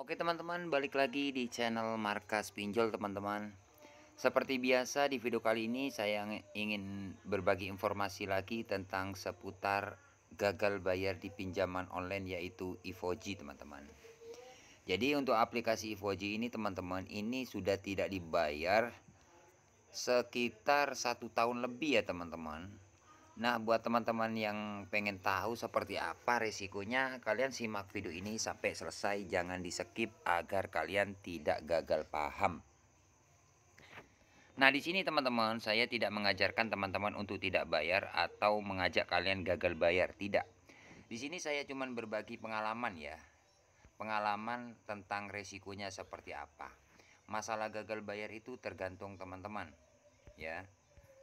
Oke teman-teman, balik lagi di channel Markas Pinjol teman-teman. Seperti biasa di video kali ini saya ingin berbagi informasi lagi tentang seputar gagal bayar di pinjaman online yaitu Ivoji teman-teman. Jadi untuk aplikasi Ivoji ini teman-teman, ini sudah tidak dibayar sekitar 1 tahun lebih ya teman-teman. Nah, buat teman-teman yang pengen tahu seperti apa resikonya, kalian simak video ini sampai selesai, jangan di-skip agar kalian tidak gagal paham. Nah, di sini teman-teman, saya tidak mengajarkan teman-teman untuk tidak bayar atau mengajak kalian gagal bayar, tidak. Di sini saya cuma berbagi pengalaman ya. Pengalaman tentang resikonya seperti apa. Masalah gagal bayar itu tergantung teman-teman, ya.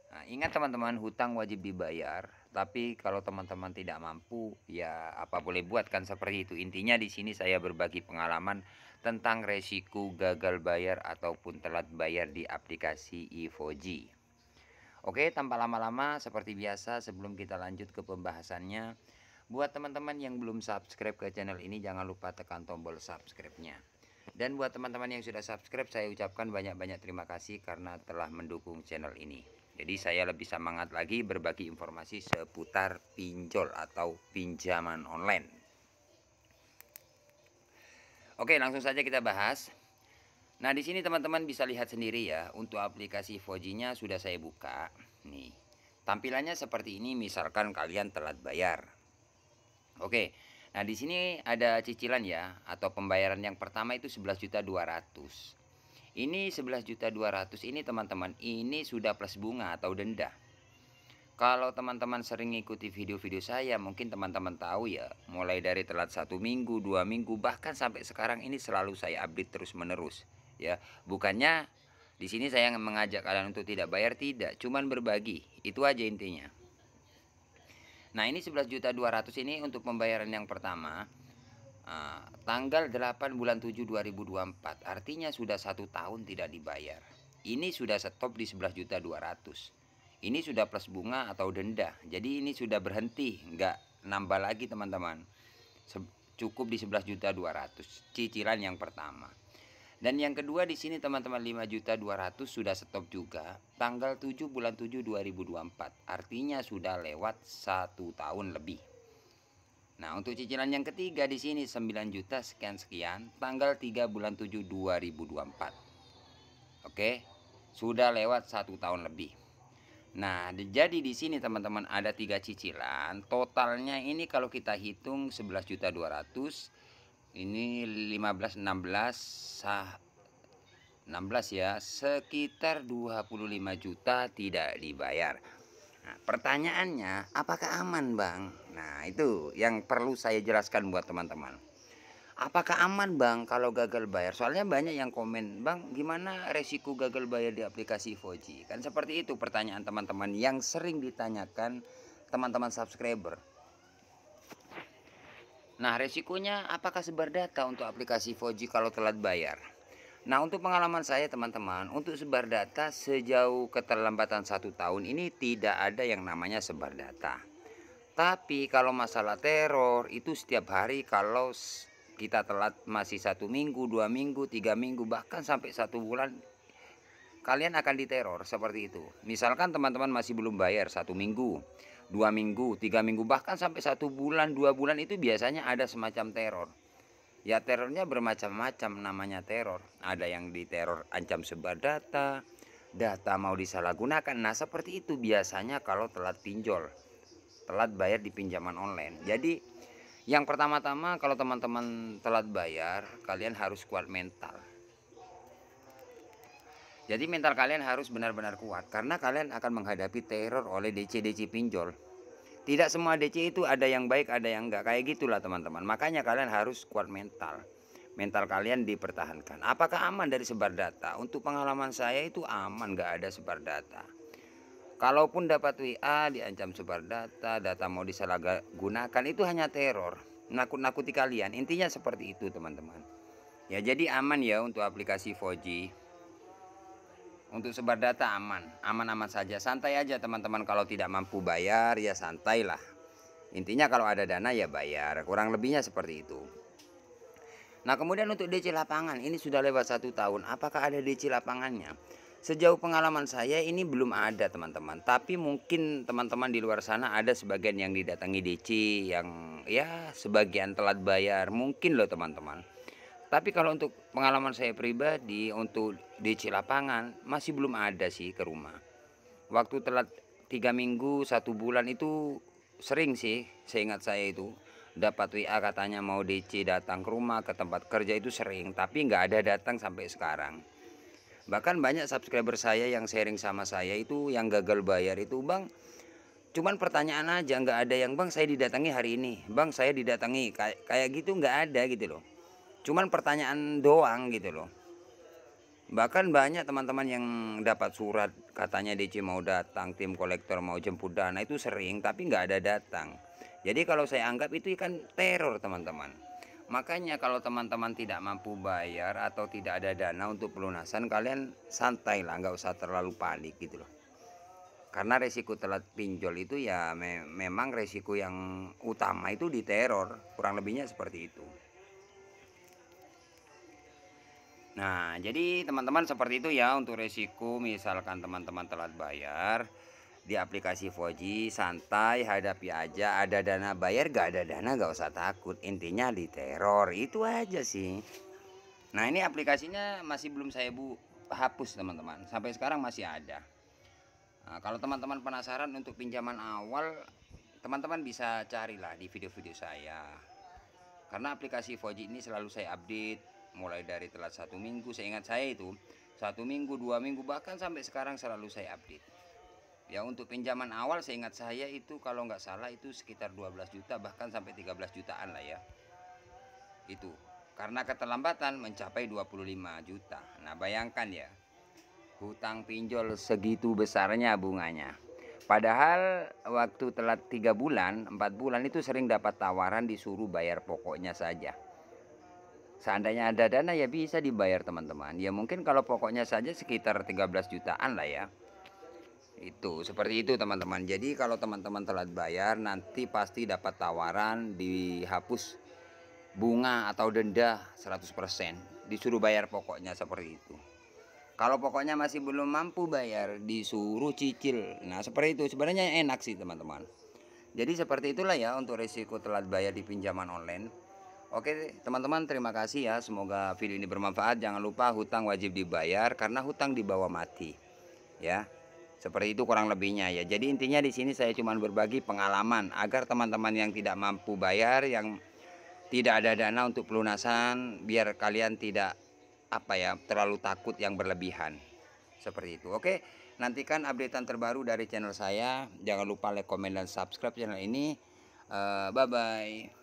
Nah, ingat teman-teman, hutang wajib dibayar. Tapi kalau teman-teman tidak mampu, ya apa boleh buat kan seperti itu. Intinya di sini saya berbagi pengalaman tentang resiko gagal bayar ataupun telat bayar di aplikasi Ivoji. Oke, tanpa lama-lama seperti biasa sebelum kita lanjut ke pembahasannya, buat teman-teman yang belum subscribe ke channel ini jangan lupa tekan tombol subscribe-nya. Dan buat teman-teman yang sudah subscribe, saya ucapkan banyak-banyak terima kasih karena telah mendukung channel ini. Jadi saya lebih semangat lagi berbagi informasi seputar pinjol atau pinjaman online. Oke, langsung saja kita bahas. Nah, di sini teman-teman bisa lihat sendiri ya, untuk aplikasi Ivoji-nya sudah saya buka. Nih, tampilannya seperti ini misalkan kalian telat bayar. Oke. Nah, di sini ada cicilan ya, atau pembayaran yang pertama itu 11.200.000. Ini 11.200.000 ini teman-teman, ini sudah plus bunga atau denda. Kalau teman-teman sering ikuti video-video saya, mungkin teman-teman tahu ya, mulai dari telat 1 minggu, 2 minggu, bahkan sampai sekarang ini selalu saya update terus-menerus. Ya, bukannya di sini saya mengajak kalian untuk tidak bayar, tidak, cuman berbagi. Itu aja intinya. Nah, ini 11.200.000 ini untuk pembayaran yang pertama. Tanggal 8 bulan 7 2024, artinya sudah 1 tahun tidak dibayar. Ini sudah stop di 11.200.000. Ini sudah plus bunga atau denda. Jadi ini sudah berhenti, nggak nambah lagi teman-teman. Cukup di 11.200.000 cicilan yang pertama. Dan yang kedua di sini teman-teman 5.200.000 sudah stop juga tanggal 7 bulan 7 2024. Artinya sudah lewat 1 tahun lebih. Nah, untuk cicilan yang ketiga di sini 9 juta sekian-sekian tanggal 3 bulan 7 2024. Oke. Sudah lewat 1 tahun lebih. Nah, jadi di sini teman-teman ada 3 cicilan. Totalnya ini kalau kita hitung 11.200.000, ini 15 16 ya, sekitar 25 juta tidak dibayar. Nah, pertanyaannya, apakah aman bang? Nah, itu yang perlu saya jelaskan buat teman-teman. Apakah aman bang kalau gagal bayar? Soalnya banyak yang komen, bang gimana resiko gagal bayar di aplikasi Ivoji? Kan seperti itu pertanyaan teman-teman yang sering ditanyakan teman-teman subscriber. Nah, resikonya apakah sebar data untuk aplikasi Ivoji kalau telat bayar? Nah, untuk pengalaman saya teman-teman, untuk sebar data sejauh keterlambatan 1 tahun ini tidak ada yang namanya sebar data. Tapi kalau masalah teror itu setiap hari, kalau kita telat masih 1 minggu, 2 minggu, 3 minggu, bahkan sampai 1 bulan, kalian akan diteror seperti itu. Misalkan teman-teman masih belum bayar 1 minggu, 2 minggu, 3 minggu, bahkan sampai 1 bulan, 2 bulan itu biasanya ada semacam teror. Ya terornya bermacam-macam namanya teror. Ada yang diteror ancam sebar data, data mau disalahgunakan. Nah seperti itu biasanya kalau telat pinjol, telat bayar di pinjaman online. Jadi yang pertama-tama kalau teman-teman telat bayar, kalian harus kuat mental. Jadi mental kalian harus benar-benar kuat karena kalian akan menghadapi teror oleh DC-DC pinjol. Tidak semua DC itu ada yang baik, ada yang enggak. Kayak gitulah teman-teman. Makanya kalian harus kuat mental. Mental kalian dipertahankan. Apakah aman dari sebar data? Untuk pengalaman saya itu aman, nggak ada sebar data. Kalaupun dapat WA diancam sebar data, data mau disalahgunakan, itu hanya teror. Nakut-nakuti kalian. Intinya seperti itu teman-teman. Ya jadi aman ya untuk aplikasi 4G. Untuk sebar data aman, aman-aman saja, santai aja teman-teman. Kalau tidak mampu bayar ya santailah. Intinya kalau ada dana ya bayar, kurang lebihnya seperti itu. Nah, kemudian untuk DC lapangan ini sudah lewat 1 tahun. Apakah ada DC lapangannya? Sejauh pengalaman saya ini belum ada teman-teman. Tapi mungkin teman-teman di luar sana ada sebagian yang didatangi DC yang ya sebagian telat bayar. Mungkin loh teman-teman. Tapi kalau untuk pengalaman saya pribadi untuk DC lapangan masih belum ada sih ke rumah. Waktu telat 3 minggu 1 bulan itu sering sih, seingat saya itu dapat WA katanya mau DC datang ke rumah ke tempat kerja itu sering, tapi nggak ada datang sampai sekarang. Bahkan banyak subscriber saya yang sharing sama saya itu yang gagal bayar itu, bang, cuman pertanyaan aja, nggak ada yang bang saya didatangi hari ini, bang saya didatangi kayak gitu, nggak ada gitu loh. Cuman pertanyaan doang gitu loh. Bahkan banyak teman-teman yang dapat surat katanya DC mau datang, tim kolektor mau jemput dana itu sering, tapi nggak ada datang. Jadi kalau saya anggap itu kan teror teman-teman. Makanya kalau teman-teman tidak mampu bayar atau tidak ada dana untuk pelunasan, kalian santai lah, nggak usah terlalu panik gitu loh. Karena resiko telat pinjol itu ya memang resiko yang utama itu di teror, kurang lebihnya seperti itu. Nah, jadi teman-teman seperti itu ya untuk resiko misalkan teman-teman telat bayar di aplikasi Foji, santai hadapi aja, ada dana bayar gak ada dana gak usah takut, intinya di teror itu aja sih. Nah, ini aplikasinya masih belum saya hapus teman-teman, sampai sekarang masih ada. Nah, kalau teman-teman penasaran untuk pinjaman awal, teman-teman bisa carilah di video-video saya. Karena aplikasi Foji ini selalu saya update, mulai dari telat 1 minggu, seingat saya itu 1 minggu 2 minggu bahkan sampai sekarang selalu saya update. Ya untuk pinjaman awal seingat saya itu kalau nggak salah itu sekitar 12 juta bahkan sampai 13 jutaan lah ya. Itu karena keterlambatan mencapai 25 juta. Nah bayangkan ya, hutang pinjol segitu besarnya bunganya. Padahal waktu telat 3 bulan 4 bulan itu sering dapat tawaran disuruh bayar pokoknya saja. Seandainya ada dana ya bisa dibayar teman-teman. Ya mungkin kalau pokoknya saja sekitar 13 jutaan lah ya. Itu seperti itu teman-teman. Jadi kalau teman-teman telat bayar nanti pasti dapat tawaran dihapus bunga atau denda 100%. Disuruh bayar pokoknya seperti itu. Kalau pokoknya masih belum mampu bayar disuruh cicil. Nah seperti itu sebenarnya enak sih teman-teman. Jadi seperti itulah ya untuk risiko telat bayar di pinjaman online. Oke teman-teman, terima kasih ya. Semoga video ini bermanfaat. Jangan lupa hutang wajib dibayar karena hutang dibawa mati. Ya. Seperti itu kurang lebihnya ya. Jadi intinya di sini saya cuma berbagi pengalaman agar teman-teman yang tidak mampu bayar, yang tidak ada dana untuk pelunasan, biar kalian tidak terlalu takut yang berlebihan. Seperti itu. Oke, nantikan updatean terbaru dari channel saya. Jangan lupa like, komen dan subscribe channel ini. Bye bye.